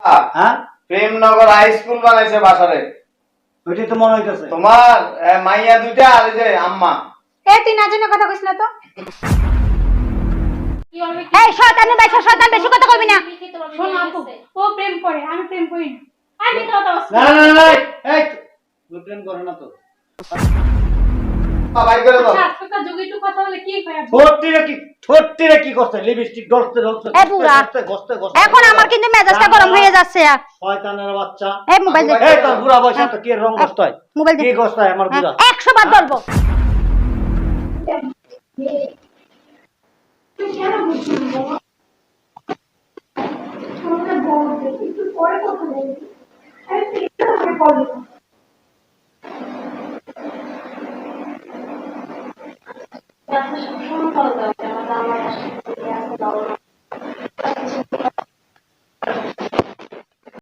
হ্যাঁ Premnagar high school বানাইছে বাসারে। ওইটাই তো মনে হইতেছে। তোমার মাইয়া দুইটা আর এই যে আম্মা। তুই না জেনে কথা কইছ না তো। এই শয়তানের বাইসা শয়তান, বেশি কথা কইবি না। শোন আপু, ও প্রেম করে, আমি প্রেম করি না। আমি তো কথা বলছি। না না না এই তুই প্রেম করে না তো। ভাই করে দাও। আজকালকার যুগে একটু কথা বলে কি হয় আপু? ঠোঁটটিরে কি করছে? লিপস্টিক গলতে গলতে এ বুড়া, এখন আমার কিন্তু মেজাজটা গরম হয়ে যাচ্ছে। শয়তানের বাচ্চা। এই মোবাইল দে। এই তোর বুড়া বয়সে তো কি রং গস্তায়? মোবাইল দে। কি গস্তায় আমার বুড়া? 100 বার বলবো। তুই কেন বুঝছিস বাবা? আমাকে বল দে, একটু পরে কথা বলবি। আরে তুই একটু আমাকে কল দে। সবসময় কল দাও, আমার সাথে আছে দাও না।